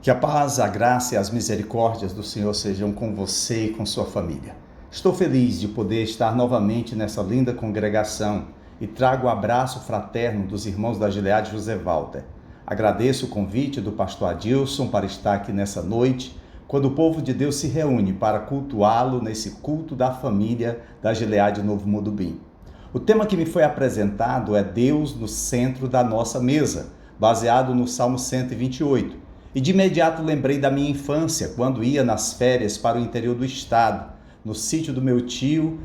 Que a paz, a graça e as misericórdias do Senhor sejam com você e com sua família. Estou feliz de poder estar novamente nessa linda congregação e trago o abraço fraterno dos irmãos da Gileade José Walter. Agradeço o convite do pastor Adilson para estar aqui nessa noite, quando o povo de Deus se reúne para cultuá-lo nesse culto da família da Gileade Novo Mudubim. O tema que me foi apresentado é Deus no centro da nossa mesa, baseado no Salmo 128. E de imediato lembrei da minha infância, quando ia nas férias para o interior do estado, no sítio do meu tio,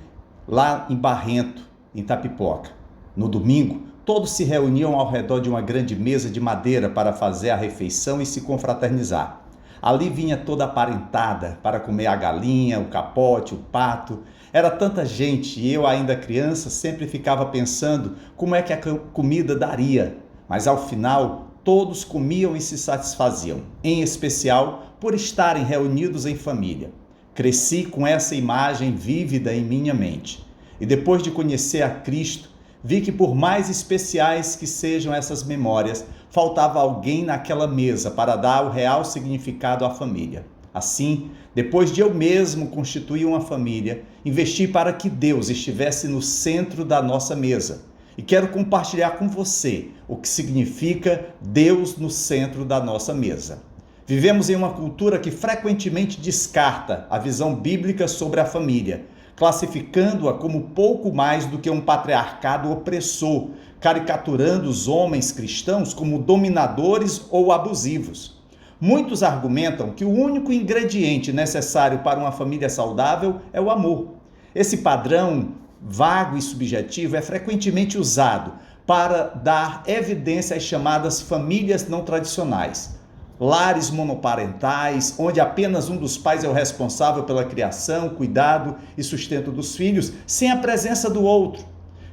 lá em Barrento, em Itapipoca. No domingo, todos se reuniam ao redor de uma grande mesa de madeira para fazer a refeição e se confraternizar. Ali vinha toda a parentada para comer a galinha, o capote, o pato. Era tanta gente e eu, ainda criança, sempre ficava pensando como é que a comida daria. Mas ao final, todos comiam e se satisfaziam, em especial por estarem reunidos em família. Cresci com essa imagem vívida em minha mente. E depois de conhecer a Cristo, vi que por mais especiais que sejam essas memórias, faltava alguém naquela mesa para dar o real significado à família. Assim, depois de eu mesmo constituir uma família, investi para que Deus estivesse no centro da nossa mesa. E quero compartilhar com você o que significa Deus no centro da nossa mesa. Vivemos em uma cultura que frequentemente descarta a visão bíblica sobre a família, classificando-a como pouco mais do que um patriarcado opressor, caricaturando os homens cristãos como dominadores ou abusivos. Muitos argumentam que o único ingrediente necessário para uma família saudável é o amor. Esse padrão vago e subjetivo é frequentemente usado para dar evidência às chamadas famílias não tradicionais. Lares monoparentais, onde apenas um dos pais é o responsável pela criação, cuidado e sustento dos filhos, sem a presença do outro.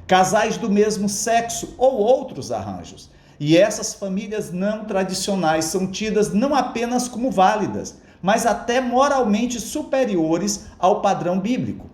Casais do mesmo sexo ou outros arranjos. E essas famílias não tradicionais são tidas não apenas como válidas, mas até moralmente superiores ao padrão bíblico,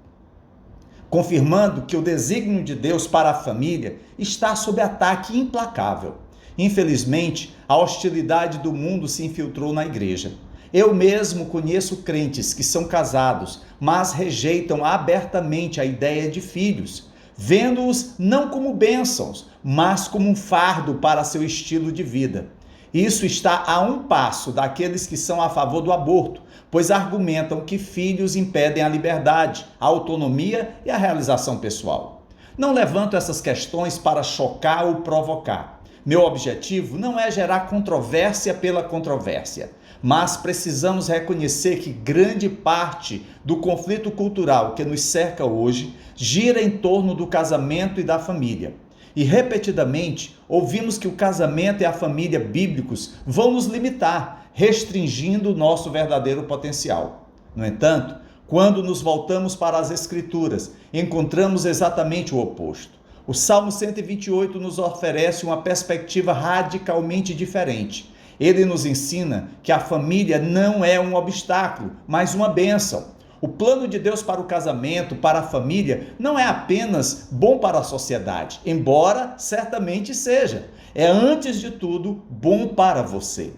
confirmando que o desígnio de Deus para a família está sob ataque implacável. Infelizmente, a hostilidade do mundo se infiltrou na igreja. Eu mesmo conheço crentes que são casados, mas rejeitam abertamente a ideia de filhos, vendo-os não como bênçãos, mas como um fardo para seu estilo de vida. Isso está a um passo daqueles que são a favor do aborto, pois argumentam que filhos impedem a liberdade, a autonomia e a realização pessoal. Não levanto essas questões para chocar ou provocar. Meu objetivo não é gerar controvérsia pela controvérsia, mas precisamos reconhecer que grande parte do conflito cultural que nos cerca hoje gira em torno do casamento e da família. E repetidamente ouvimos que o casamento e a família bíblicos vão nos limitar, restringindo o nosso verdadeiro potencial. No entanto, quando nos voltamos para as Escrituras, encontramos exatamente o oposto. O Salmo 128 nos oferece uma perspectiva radicalmente diferente. Ele nos ensina que a família não é um obstáculo, mas uma bênção. O plano de Deus para o casamento, para a família, não é apenas bom para a sociedade, embora certamente seja. É, antes de tudo, bom para você.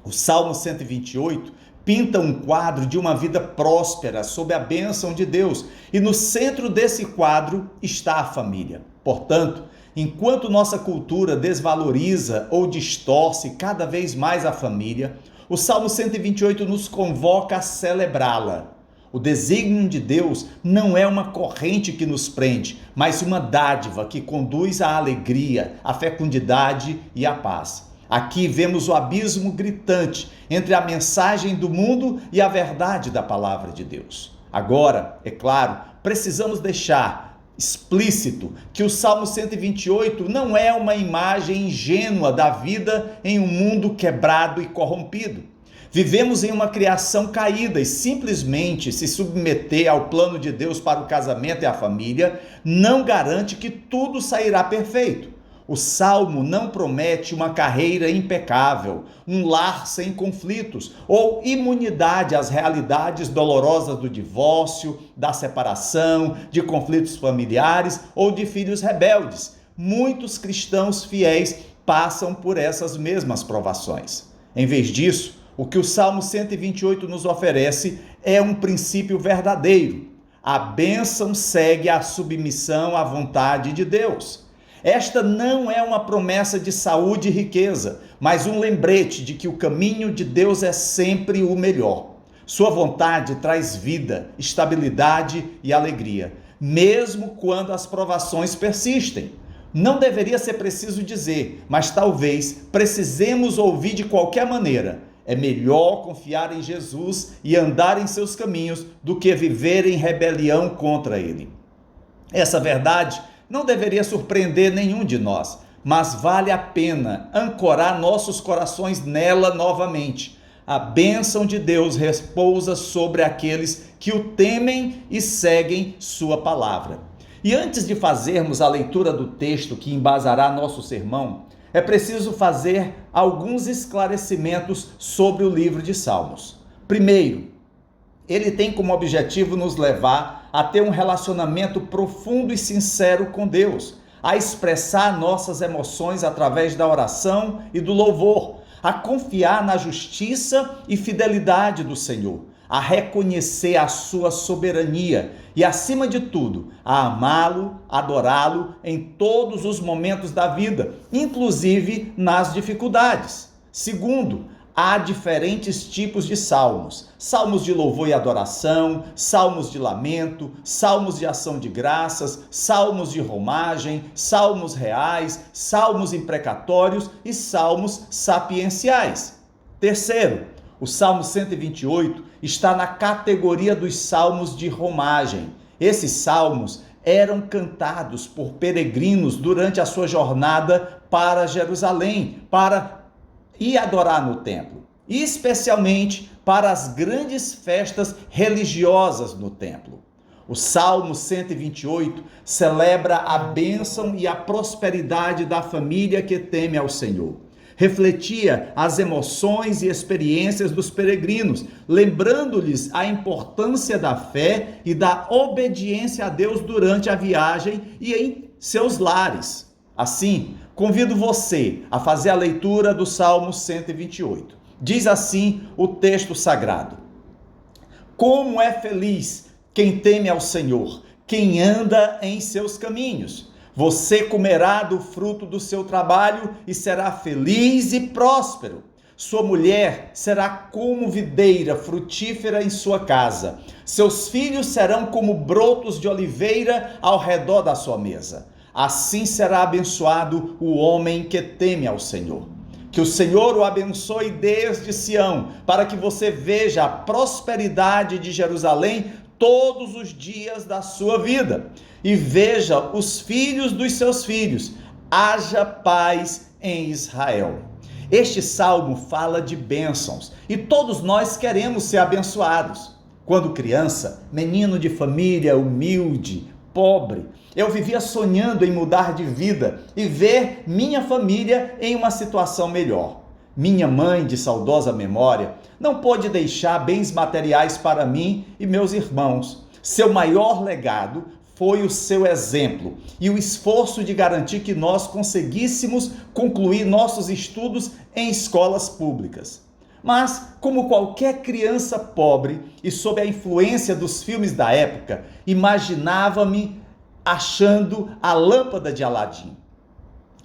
O Salmo 128 pinta um quadro de uma vida próspera sob a bênção de Deus, e no centro desse quadro está a família. Portanto, enquanto nossa cultura desvaloriza ou distorce cada vez mais a família, o Salmo 128 nos convoca a celebrá-la. O desígnio de Deus não é uma corrente que nos prende, mas uma dádiva que conduz à alegria, à fecundidade e à paz. Aqui vemos o abismo gritante entre a mensagem do mundo e a verdade da palavra de Deus. Agora, é claro, precisamos deixar explícito que o Salmo 128 não é uma imagem ingênua da vida em um mundo quebrado e corrompido. Vivemos em uma criação caída e simplesmente se submeter ao plano de Deus para o casamento e a família não garante que tudo sairá perfeito. O Salmo não promete uma carreira impecável, um lar sem conflitos ou imunidade às realidades dolorosas do divórcio, da separação, de conflitos familiares ou de filhos rebeldes. Muitos cristãos fiéis passam por essas mesmas provações. Em vez disso, O que o Salmo 128 nos oferece é um princípio verdadeiro. A bênção segue a submissão à vontade de Deus. Esta não é uma promessa de saúde e riqueza, mas um lembrete de que o caminho de Deus é sempre o melhor. Sua vontade traz vida, estabilidade e alegria, mesmo quando as provações persistem. Não deveria ser preciso dizer, mas talvez precisemos ouvir de qualquer maneira. É melhor confiar em Jesus e andar em seus caminhos do que viver em rebelião contra ele. Essa verdade não deveria surpreender nenhum de nós, mas vale a pena ancorar nossos corações nela novamente. A bênção de Deus repousa sobre aqueles que o temem e seguem sua palavra. E antes de fazermos a leitura do texto que embasará nosso sermão, é preciso fazer alguns esclarecimentos sobre o livro de Salmos. Primeiro, ele tem como objetivo nos levar a ter um relacionamento profundo e sincero com Deus, a expressar nossas emoções através da oração e do louvor, a confiar na justiça e fidelidade do Senhor, a reconhecer a sua soberania e, acima de tudo, a amá-lo, adorá-lo em todos os momentos da vida, inclusive nas dificuldades. Segundo, há diferentes tipos de salmos: salmos de louvor e adoração, salmos de lamento, salmos de ação de graças, salmos de romagem, salmos reais, salmos imprecatórios e salmos sapienciais. Terceiro, o Salmo 128 está na categoria dos salmos de romagem. Esses salmos eram cantados por peregrinos durante a sua jornada para Jerusalém, para ir adorar no templo, e especialmente para as grandes festas religiosas no templo. O Salmo 128 celebra a bênção e a prosperidade da família que teme ao Senhor. Refletia as emoções e experiências dos peregrinos, lembrando-lhes a importância da fé e da obediência a Deus durante a viagem e em seus lares. Assim, convido você a fazer a leitura do Salmo 128. Diz assim o texto sagrado: Como é feliz quem teme ao Senhor, quem anda em seus caminhos. Você comerá do fruto do seu trabalho e será feliz e próspero. Sua mulher será como videira frutífera em sua casa. Seus filhos serão como brotos de oliveira ao redor da sua mesa. Assim será abençoado o homem que teme ao Senhor. Que o Senhor o abençoe desde Sião, para que você veja a prosperidade de Jerusalém todos os dias da sua vida, e veja os filhos dos seus filhos. Haja paz em Israel. Este salmo fala de bênçãos, e todos nós queremos ser abençoados. Quando criança, menino de família humilde, pobre, eu vivia sonhando em mudar de vida e ver minha família em uma situação melhor. Minha mãe, de saudosa memória, não pôde deixar bens materiais para mim e meus irmãos. Seu maior legado foi o seu exemplo e o esforço de garantir que nós conseguíssemos concluir nossos estudos em escolas públicas. Mas, como qualquer criança pobre e sob a influência dos filmes da época, imaginava-me achando a lâmpada de Aladim.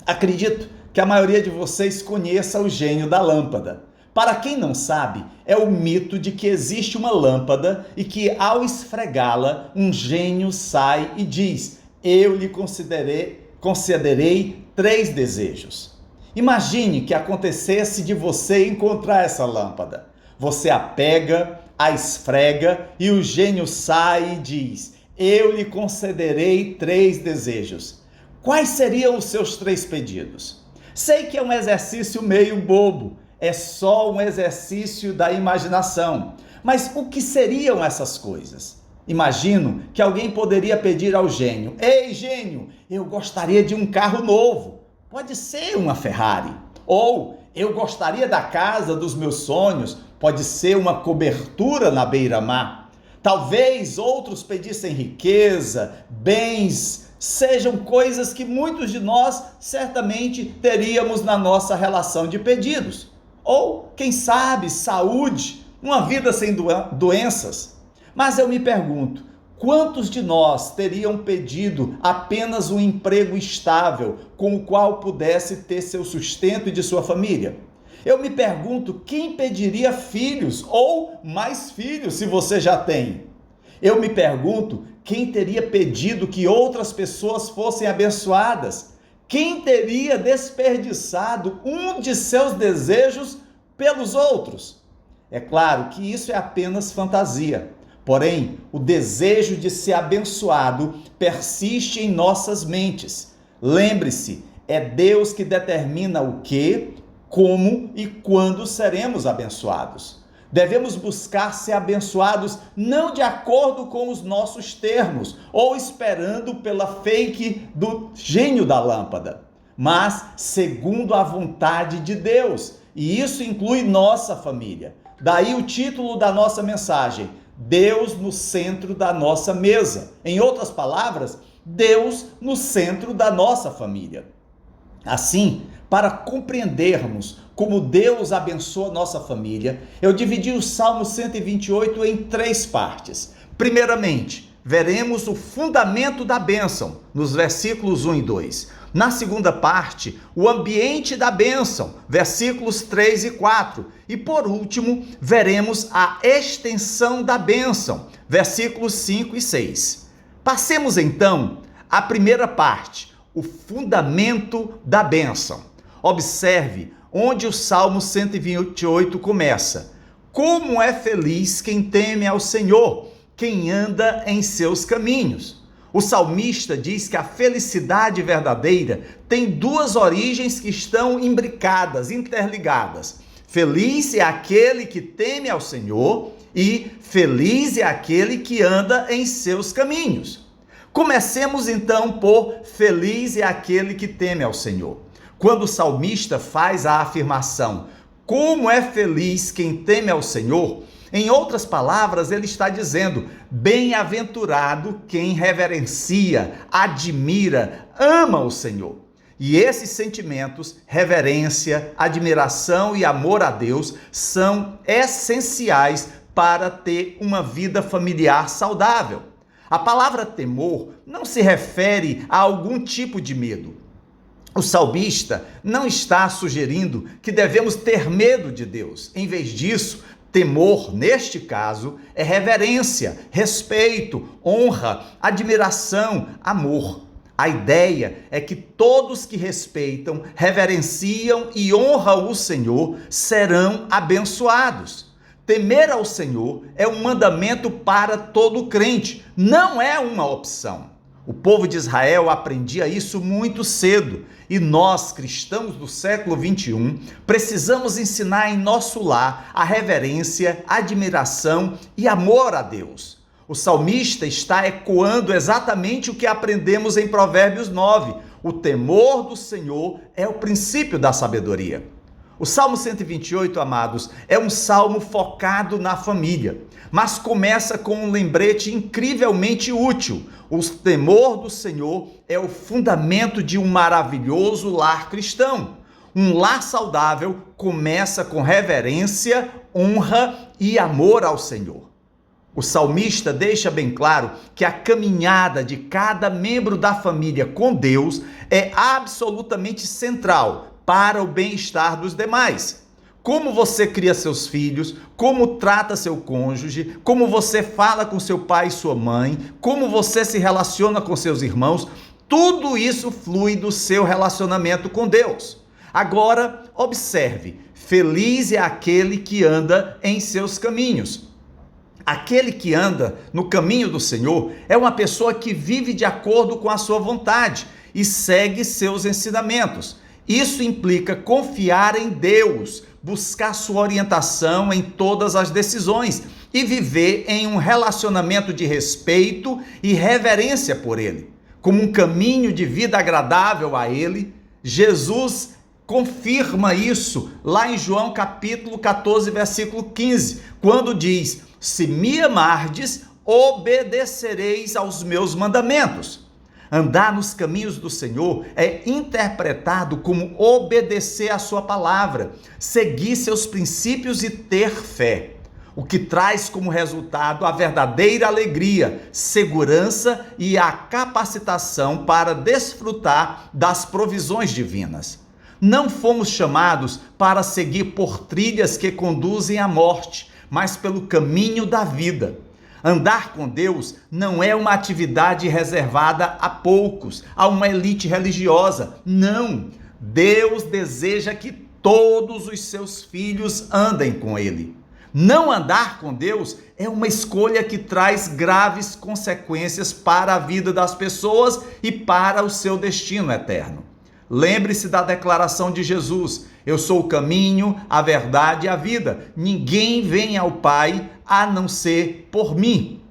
Acredito que a maioria de vocês conheça o gênio da lâmpada. Para quem não sabe, é o mito de que existe uma lâmpada e que, ao esfregá-la, um gênio sai e diz: eu lhe concederei 3 desejos. Imagine que acontecesse de você encontrar essa lâmpada. Você a pega, a esfrega e o gênio sai e diz: eu lhe concederei 3 desejos. Quais seriam os seus 3 pedidos? Sei que é um exercício meio bobo, é só um exercício da imaginação. Mas o que seriam essas coisas? Imagino que alguém poderia pedir ao gênio: ei, gênio, eu gostaria de um carro novo. Pode ser uma Ferrari. Ou eu gostaria da casa dos meus sonhos. Pode ser uma cobertura na beira-mar. Talvez outros pedissem riqueza, bens, sejam coisas que muitos de nós certamente teríamos na nossa relação de pedidos. ou, quem sabe, saúde, uma vida sem doenças. Mas eu me pergunto, quantos de nós teriam pedido apenas um emprego estável, com o qual pudesse ter seu sustento e de sua família? Eu me pergunto, quem pediria filhos ou mais filhos se você já tem? Eu me pergunto, quem teria pedido que outras pessoas fossem abençoadas? Quem teria desperdiçado um de seus desejos pelos outros? É claro que isso é apenas fantasia. Porém, o desejo de ser abençoado persiste em nossas mentes. Lembre-se, é Deus que determina o que, como e quando seremos abençoados. Devemos buscar ser abençoados não de acordo com os nossos termos ou esperando pela fake do gênio da lâmpada, mas segundo a vontade de Deus. E isso inclui nossa família. Daí o título da nossa mensagem: Deus no centro da nossa mesa. Em outras palavras, Deus no centro da nossa família. Assim, para compreendermos como Deus abençoa nossa família, eu dividi o Salmo 128 em 3 partes. Primeiramente, veremos o fundamento da bênção, nos versículos 1 e 2. Na segunda parte, o ambiente da bênção, versículos 3 e 4. E por último, veremos a extensão da bênção, versículos 5 e 6. Passemos então à primeira parte, o fundamento da bênção. Observe onde o Salmo 128 começa. Como é feliz quem teme ao Senhor, quem anda em seus caminhos. O salmista diz que a felicidade verdadeira tem 2 origens que estão imbricadas, interligadas. Feliz é aquele que teme ao Senhor e feliz é aquele que anda em seus caminhos. Comecemos então por feliz é aquele que teme ao Senhor. Quando o salmista faz a afirmação, como é feliz quem teme ao Senhor, em outras palavras, ele está dizendo, bem-aventurado quem reverencia, admira, ama o Senhor. E esses sentimentos, reverência, admiração e amor a Deus, são essenciais para ter uma vida familiar saudável. A palavra temor não se refere a algum tipo de medo. O salmista não está sugerindo que devemos ter medo de Deus. Em vez disso, temor, neste caso, é reverência, respeito, honra, admiração, amor. A ideia é que todos que respeitam, reverenciam e honram o Senhor serão abençoados. Temer ao Senhor é um mandamento para todo crente, não é uma opção. O povo de Israel aprendia isso muito cedo e nós, cristãos do século 21, precisamos ensinar em nosso lar a reverência, admiração e amor a Deus. O salmista está ecoando exatamente o que aprendemos em Provérbios 9. O temor do Senhor é o princípio da sabedoria. O Salmo 128, amados, é um salmo focado na família, mas começa com um lembrete incrivelmente útil. O temor do Senhor é o fundamento de um maravilhoso lar cristão. Um lar saudável começa com reverência, honra e amor ao Senhor. O salmista deixa bem claro que a caminhada de cada membro da família com Deus é absolutamente central para o bem-estar dos demais. Como você cria seus filhos, como trata seu cônjuge, como você fala com seu pai e sua mãe, como você se relaciona com seus irmãos, tudo isso flui do seu relacionamento com Deus. Agora, observe, feliz é aquele que anda em seus caminhos. Aquele que anda no caminho do Senhor é uma pessoa que vive de acordo com a sua vontade e segue seus ensinamentos. Isso implica confiar em Deus, buscar sua orientação em todas as decisões e viver em um relacionamento de respeito e reverência por Ele. Como um caminho de vida agradável a Ele, Jesus confirma isso lá em João capítulo 14, versículo 15, quando diz, se me amardes, obedecereis aos meus mandamentos. Andar nos caminhos do Senhor é interpretado como obedecer à sua palavra, seguir seus princípios e ter fé, o que traz como resultado a verdadeira alegria, segurança e a capacitação para desfrutar das provisões divinas. Não fomos chamados para seguir por trilhas que conduzem à morte, mas pelo caminho da vida. Andar com Deus não é uma atividade reservada a poucos, a uma elite religiosa. Não! Deus deseja que todos os seus filhos andem com Ele. Não andar com Deus é uma escolha que traz graves consequências para a vida das pessoas e para o seu destino eterno. Lembre-se da declaração de Jesus: eu sou o caminho, a verdade e a vida. Ninguém vem ao Pai a não ser por mim.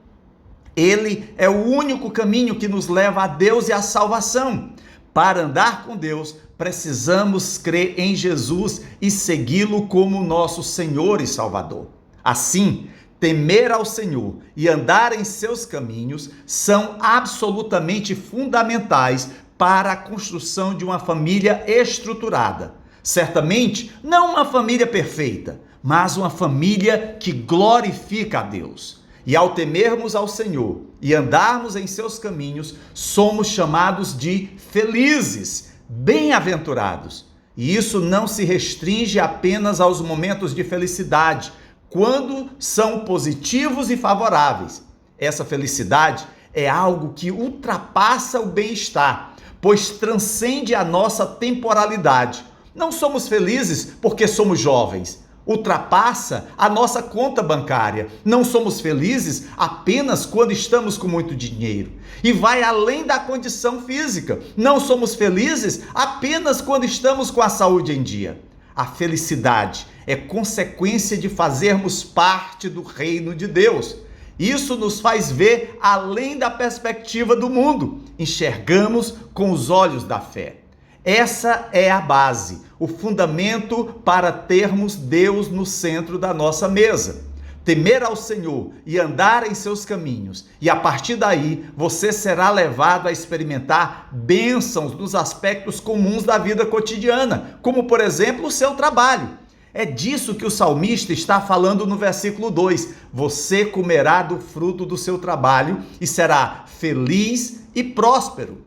Ele é o único caminho que nos leva a Deus e à salvação. Para andar com Deus, precisamos crer em Jesus e segui-lo como nosso Senhor e Salvador. Assim, temer ao Senhor e andar em seus caminhos são absolutamente fundamentais para a construção de uma família estruturada. Certamente, não uma família perfeita, mas uma família que glorifica a Deus. E ao temermos ao Senhor e andarmos em seus caminhos, somos chamados de felizes, bem-aventurados. E isso não se restringe apenas aos momentos de felicidade, quando são positivos e favoráveis. Essa felicidade é algo que ultrapassa o bem-estar, pois transcende a nossa temporalidade. Não somos felizes porque somos jovens. Ultrapassa a nossa conta bancária. Não somos felizes apenas quando estamos com muito dinheiro. E vai além da condição física. Não somos felizes apenas quando estamos com a saúde em dia. A felicidade é consequência de fazermos parte do reino de Deus. Isso nos faz ver além da perspectiva do mundo. Enxergamos com os olhos da fé. Essa é a base, o fundamento para termos Deus no centro da nossa mesa. Temer ao Senhor e andar em seus caminhos. E a partir daí, você será levado a experimentar bênçãos nos aspectos comuns da vida cotidiana, como, por exemplo, o seu trabalho. É disso que o salmista está falando no versículo 2. Você comerá do fruto do seu trabalho e será feliz e próspero.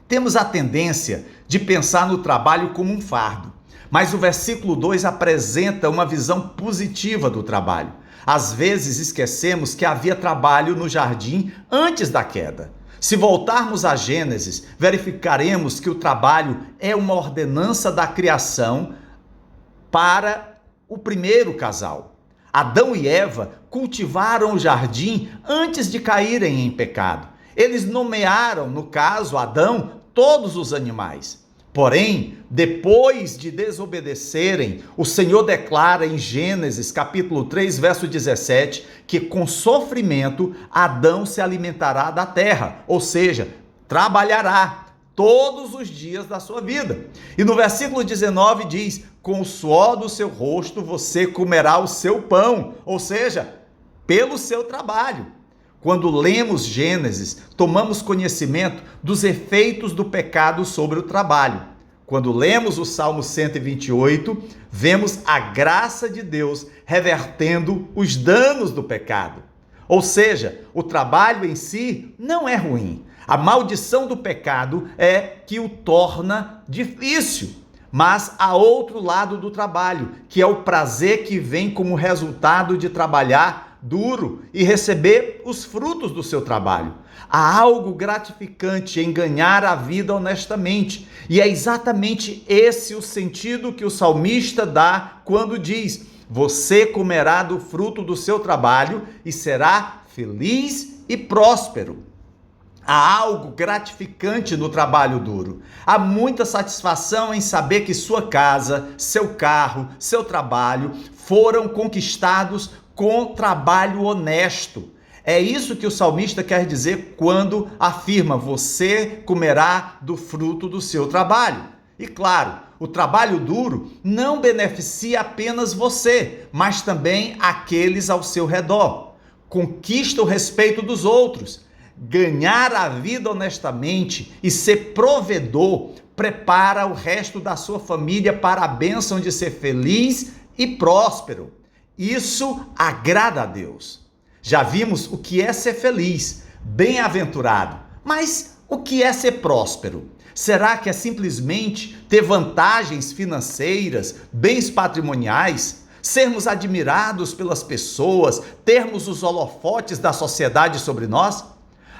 Temos a tendência de pensar no trabalho como um fardo, mas o versículo 2 apresenta uma visão positiva do trabalho. Às vezes esquecemos que havia trabalho no jardim antes da queda. Se voltarmos a Gênesis, verificaremos que o trabalho é uma ordenança da criação para o primeiro casal. Adão e Eva cultivaram o jardim antes de caírem em pecado. Eles nomearam, no caso, Adão, todos os animais. Porém, depois de desobedecerem, o Senhor declara em Gênesis capítulo 3, verso 17, que com sofrimento Adão se alimentará da terra, ou seja, trabalhará todos os dias da sua vida. E no versículo 19 diz: com o suor do seu rosto você comerá o seu pão, ou seja, pelo seu trabalho. Quando lemos Gênesis, tomamos conhecimento dos efeitos do pecado sobre o trabalho. Quando lemos o Salmo 128, vemos a graça de Deus revertendo os danos do pecado. Ou seja, o trabalho em si não é ruim. A maldição do pecado é que o torna difícil. Mas há outro lado do trabalho, que é o prazer que vem como resultado de trabalhar duro e receber os frutos do seu trabalho. Há algo gratificante em ganhar a vida honestamente. E é exatamente esse o sentido que o salmista dá quando diz: você comerá do fruto do seu trabalho e será feliz e próspero. Há algo gratificante no trabalho duro. Há muita satisfação em saber que sua casa, seu carro, seu trabalho foram conquistados com trabalho honesto. É isso que o salmista quer dizer quando afirma: você comerá do fruto do seu trabalho. E claro, o trabalho duro não beneficia apenas você, mas também aqueles ao seu redor. Conquista o respeito dos outros, ganhar a vida honestamente e ser provedor prepara o resto da sua família para a bênção de ser feliz e próspero. Isso agrada a Deus. Já vimos o que é ser feliz, bem-aventurado, mas o que é ser próspero? Será que é simplesmente ter vantagens financeiras, bens patrimoniais, sermos admirados pelas pessoas, termos os holofotes da sociedade sobre nós?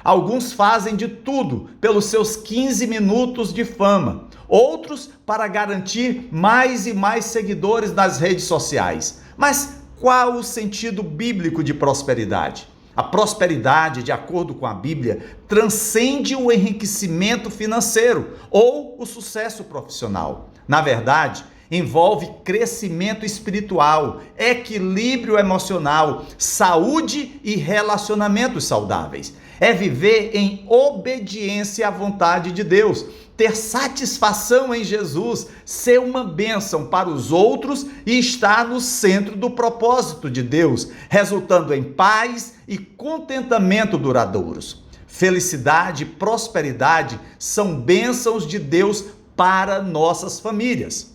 Alguns fazem de tudo pelos seus 15 minutos de fama, outros para garantir mais e mais seguidores nas redes sociais. Mas qual o sentido bíblico de prosperidade? A prosperidade, de acordo com a Bíblia, transcende o enriquecimento financeiro ou o sucesso profissional. Na verdade, envolve crescimento espiritual, equilíbrio emocional, saúde e relacionamentos saudáveis. É viver em obediência à vontade de Deus, ter satisfação em Jesus, ser uma bênção para os outros e estar no centro do propósito de Deus, resultando em paz e contentamento duradouros. Felicidade e prosperidade são bênçãos de Deus para nossas famílias.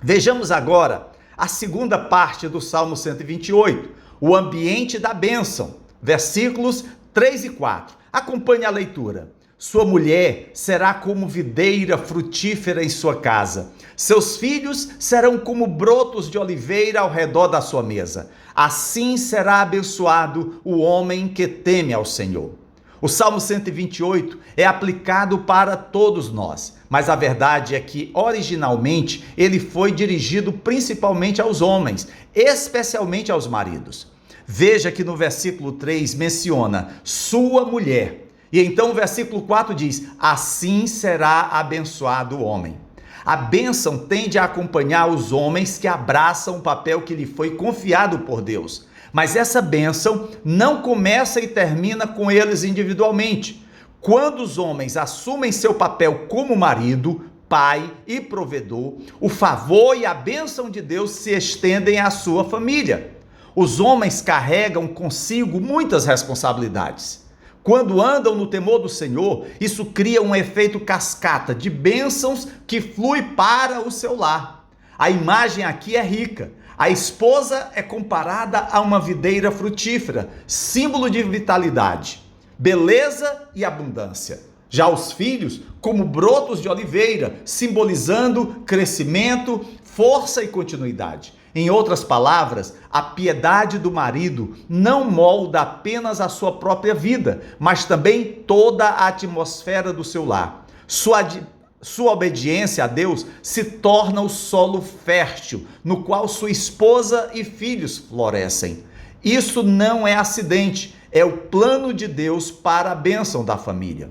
Vejamos agora a segunda parte do Salmo 128, o ambiente da bênção, versículos 3 e 4. Acompanhe a leitura. Sua mulher será como videira frutífera em sua casa. Seus filhos serão como brotos de oliveira ao redor da sua mesa. Assim será abençoado o homem que teme ao Senhor. O Salmo 128 é aplicado para todos nós, mas a verdade é que, originalmente, ele foi dirigido principalmente aos homens, especialmente aos maridos. Veja que no versículo 3 menciona sua mulher. E então o versículo 4 diz, assim será abençoado o homem. A bênção tende a acompanhar os homens que abraçam o papel que lhe foi confiado por Deus. Mas essa bênção não começa e termina com eles individualmente. Quando os homens assumem seu papel como marido, pai e provedor, o favor e a bênção de Deus se estendem à sua família. Os homens carregam consigo muitas responsabilidades. Quando andam no temor do Senhor, isso cria um efeito cascata de bênçãos que flui para o seu lar. A imagem aqui é rica. A esposa é comparada a uma videira frutífera, símbolo de vitalidade, beleza e abundância. Já os filhos, como brotos de oliveira, simbolizando crescimento, força e continuidade. Em outras palavras, a piedade do marido não molda apenas a sua própria vida, mas também toda a atmosfera do seu lar. Sua obediência a Deus se torna o solo fértil, no qual sua esposa e filhos florescem. Isso não é acidente, é o plano de Deus para a bênção da família.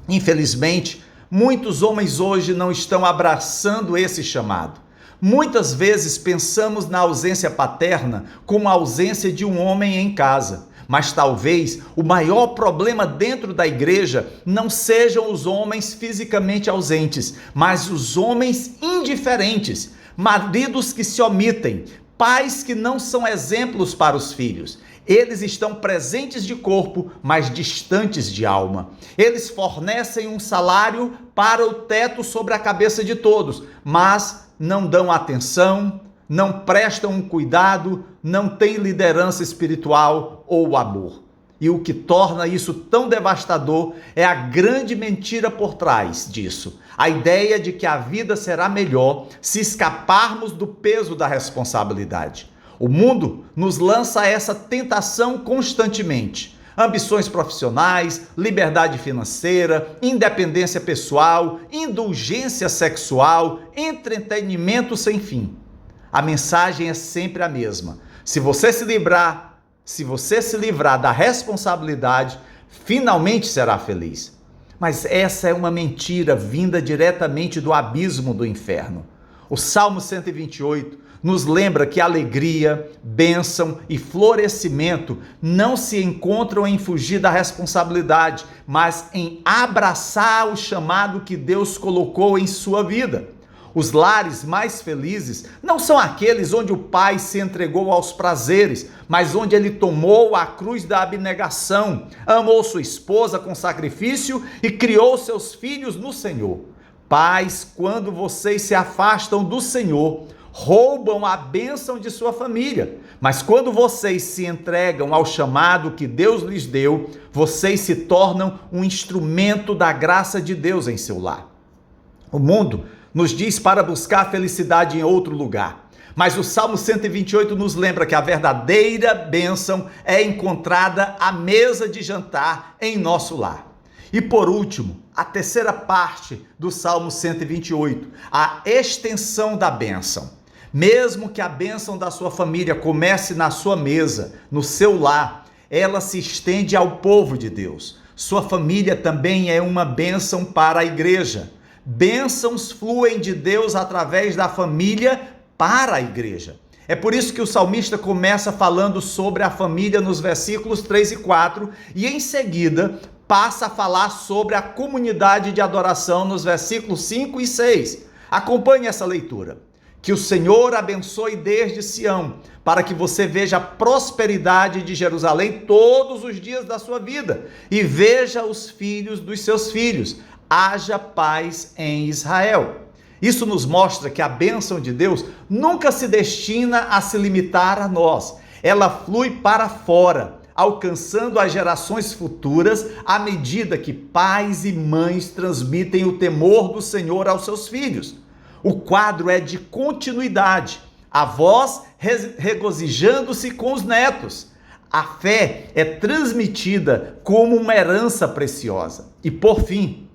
Infelizmente, muitos homens hoje não estão abraçando esse chamado. Muitas vezes pensamos na ausência paterna como a ausência de um homem em casa. Mas talvez o maior problema dentro da igreja não sejam os homens fisicamente ausentes, mas os homens indiferentes, maridos que se omitem, pais que não são exemplos para os filhos. Eles estão presentes de corpo, mas distantes de alma. Eles fornecem um salário para o teto sobre a cabeça de todos, mas não dão atenção, não prestam um cuidado, não têm liderança espiritual ou amor. E o que torna isso tão devastador é a grande mentira por trás disso. A ideia de que a vida será melhor se escaparmos do peso da responsabilidade. O mundo nos lança essa tentação constantemente. Ambições profissionais, liberdade financeira, independência pessoal, indulgência sexual, entretenimento sem fim. A mensagem é sempre a mesma. Se você se livrar da responsabilidade, finalmente será feliz. Mas essa é uma mentira vinda diretamente do abismo do inferno. O Salmo 128 nos lembra que alegria, bênção e florescimento não se encontram em fugir da responsabilidade, mas em abraçar o chamado que Deus colocou em sua vida. Os lares mais felizes não são aqueles onde o pai se entregou aos prazeres, mas onde ele tomou a cruz da abnegação, amou sua esposa com sacrifício e criou seus filhos no Senhor. Pais, quando vocês se afastam do Senhor, roubam a bênção de sua família, mas quando vocês se entregam ao chamado que Deus lhes deu, vocês se tornam um instrumento da graça de Deus em seu lar. O mundo nos diz para buscar a felicidade em outro lugar, mas o Salmo 128 nos lembra que a verdadeira bênção é encontrada à mesa de jantar em nosso lar. E por último, a terceira parte do Salmo 128, a extensão da bênção. Mesmo que a bênção da sua família comece na sua mesa, no seu lar, ela se estende ao povo de Deus. Sua família também é uma bênção para a igreja. Bênçãos fluem de Deus através da família para a igreja. É por isso que o salmista começa falando sobre a família nos versículos 3 e 4 e em seguida passa a falar sobre a comunidade de adoração nos versículos 5 e 6. Acompanhe essa leitura. Que o Senhor abençoe desde Sião, para que você veja a prosperidade de Jerusalém todos os dias da sua vida e veja os filhos dos seus filhos. Haja paz em Israel. Isso nos mostra que a bênção de Deus nunca se destina a se limitar a nós. Ela flui para fora, alcançando as gerações futuras à medida que pais e mães transmitem o temor do Senhor aos seus filhos. O quadro é de continuidade, avós regozijando-se com os netos. A fé é transmitida como uma herança preciosa. E por fim,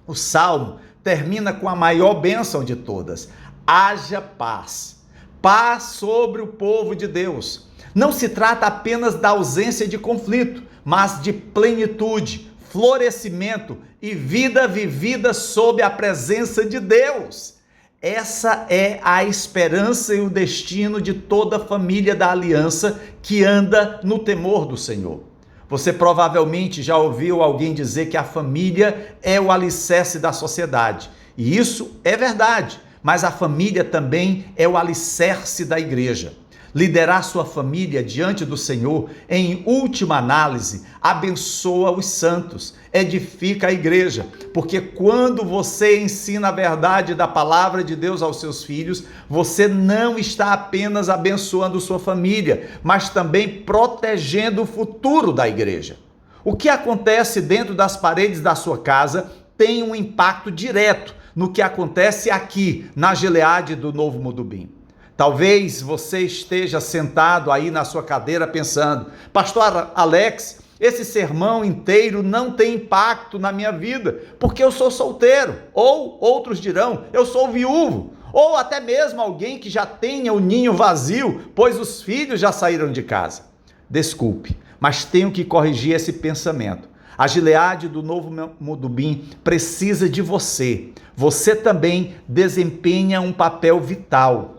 o Salmo termina com a maior bênção de todas. Haja paz. Paz sobre o povo de Deus. Não se trata apenas da ausência de conflito, mas de plenitude, florescimento e vida vivida sob a presença de Deus. Essa é a esperança e o destino de toda a família da aliança que anda no temor do Senhor. Você provavelmente já ouviu alguém dizer que a família é o alicerce da sociedade. E isso é verdade, mas a família também é o alicerce da igreja. Liderar sua família diante do Senhor, em última análise, abençoa os santos, edifica a igreja, porque quando você ensina a verdade da palavra de Deus aos seus filhos, você não está apenas abençoando sua família, mas também protegendo o futuro da igreja. O que acontece dentro das paredes da sua casa tem um impacto direto no que acontece aqui, na Gileade do Novo Mudubim. Talvez você esteja sentado aí na sua cadeira pensando: Pastor Alex, esse sermão inteiro não tem impacto na minha vida, porque eu sou solteiro. Ou outros dirão, eu sou viúvo. Ou até mesmo alguém que já tenha o ninho vazio, pois os filhos já saíram de casa. Desculpe, mas tenho que corrigir esse pensamento. A Gileade do Novo Mudubim precisa de você. Você também desempenha um papel vital.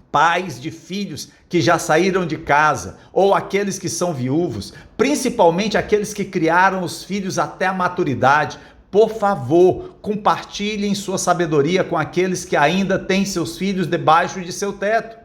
Pais de filhos que já saíram de casa, ou aqueles que são viúvos, principalmente aqueles que criaram os filhos até a maturidade, por favor, compartilhem sua sabedoria com aqueles que ainda têm seus filhos debaixo de seu teto.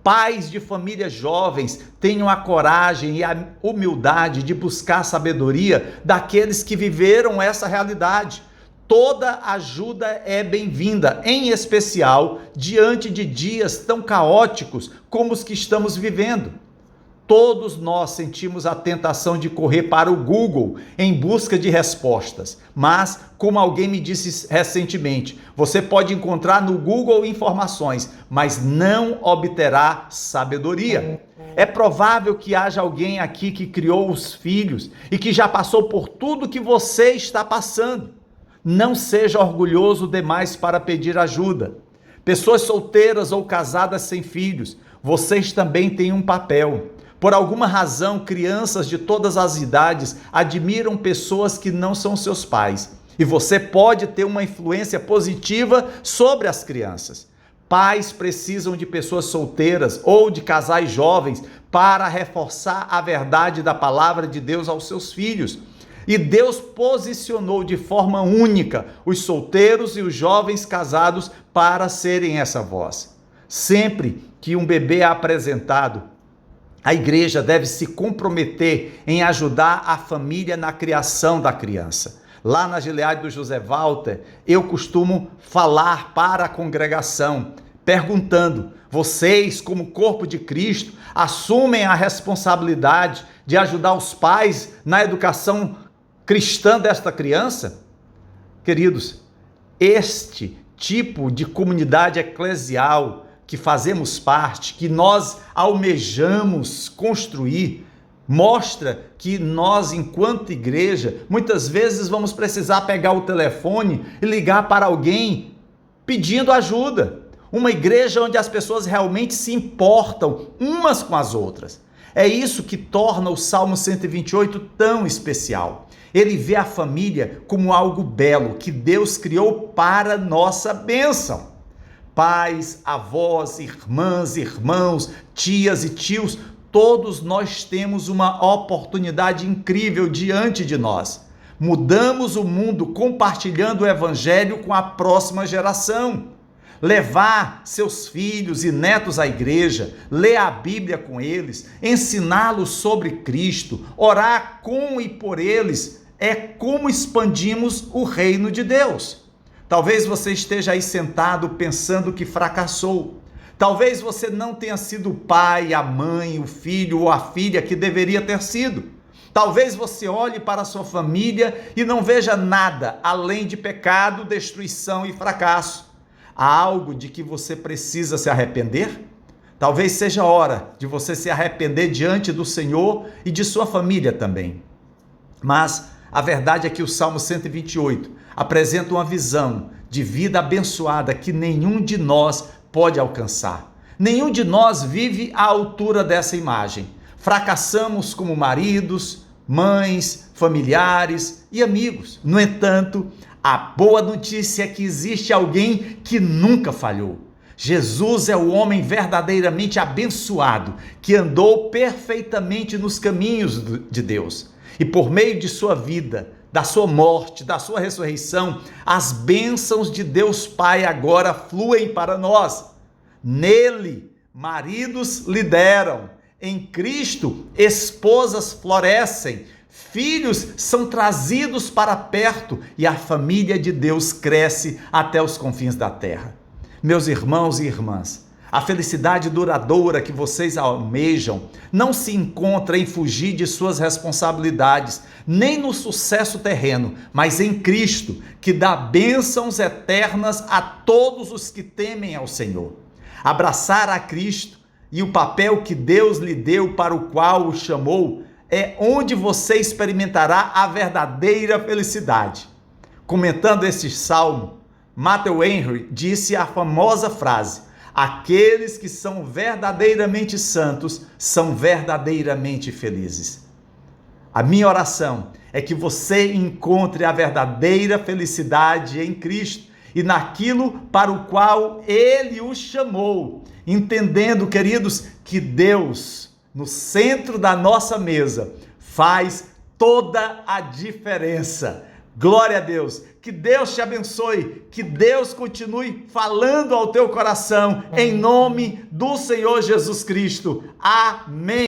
Pais de famílias jovens, tenham a coragem e a humildade de buscar sabedoria daqueles que viveram essa realidade. Toda ajuda é bem-vinda, em especial diante de dias tão caóticos como os que estamos vivendo. Todos nós sentimos a tentação de correr para o Google em busca de respostas, mas, como alguém me disse recentemente, você pode encontrar no Google informações, mas não obterá sabedoria. É provável que haja alguém aqui que criou os filhos e que já passou por tudo que você está passando. Não seja orgulhoso demais para pedir ajuda. Pessoas solteiras ou casadas sem filhos, vocês também têm um papel. Por alguma razão, crianças de todas as idades admiram pessoas que não são seus pais. E você pode ter uma influência positiva sobre as crianças. Pais precisam de pessoas solteiras ou de casais jovens para reforçar a verdade da palavra de Deus aos seus filhos. E Deus posicionou de forma única os solteiros e os jovens casados para serem essa voz. Sempre que um bebê é apresentado, a igreja deve se comprometer em ajudar a família na criação da criança. Lá na Gileade do José Walter, eu costumo falar para a congregação, perguntando: vocês, como corpo de Cristo, assumem a responsabilidade de ajudar os pais na educação cristã desta criança? Queridos, este tipo de comunidade eclesial que fazemos parte, que nós almejamos construir, mostra que nós, enquanto igreja, muitas vezes vamos precisar pegar o telefone e ligar para alguém pedindo ajuda. Uma igreja onde as pessoas realmente se importam umas com as outras. É isso que torna o Salmo 128 tão especial. Ele vê a família como algo belo que Deus criou para nossa bênção. Pais, avós, irmãs, irmãos, tias e tios, todos nós temos uma oportunidade incrível diante de nós. Mudamos o mundo compartilhando o evangelho com a próxima geração. Levar seus filhos e netos à igreja, ler a Bíblia com eles, ensiná-los sobre Cristo, orar com e por eles, é como expandimos o reino de Deus. Talvez você esteja aí sentado pensando que fracassou. Talvez você não tenha sido o pai, a mãe, o filho ou a filha que deveria ter sido. Talvez você olhe para a sua família e não veja nada além de pecado, destruição e fracasso. Há algo de que você precisa se arrepender? Talvez seja a hora de você se arrepender diante do Senhor e de sua família também. Mas a verdade é que o Salmo 128 apresenta uma visão de vida abençoada que nenhum de nós pode alcançar. Nenhum de nós vive à altura dessa imagem. Fracassamos como maridos, mães, familiares e amigos. No entanto, a boa notícia é que existe alguém que nunca falhou. Jesus é o homem verdadeiramente abençoado, que andou perfeitamente nos caminhos de Deus. E por meio de sua vida, da sua morte, da sua ressurreição, as bênçãos de Deus Pai agora fluem para nós. Nele, maridos lideram. Em Cristo, esposas florescem. Filhos são trazidos para perto e a família de Deus cresce até os confins da terra. Meus irmãos e irmãs, a felicidade duradoura que vocês almejam não se encontra em fugir de suas responsabilidades, nem no sucesso terreno, mas em Cristo, que dá bênçãos eternas a todos os que temem ao Senhor. Abraçar a Cristo e o papel que Deus lhe deu para o qual o chamou é onde você experimentará a verdadeira felicidade. Comentando este salmo, Matthew Henry disse a famosa frase: aqueles que são verdadeiramente santos são verdadeiramente felizes. A minha oração é que você encontre a verdadeira felicidade em Cristo e naquilo para o qual Ele o chamou, entendendo, queridos, que Deus, no centro da nossa mesa, faz toda a diferença. Glória a Deus, que Deus te abençoe, que Deus continue falando ao teu coração, em nome do Senhor Jesus Cristo. Amém.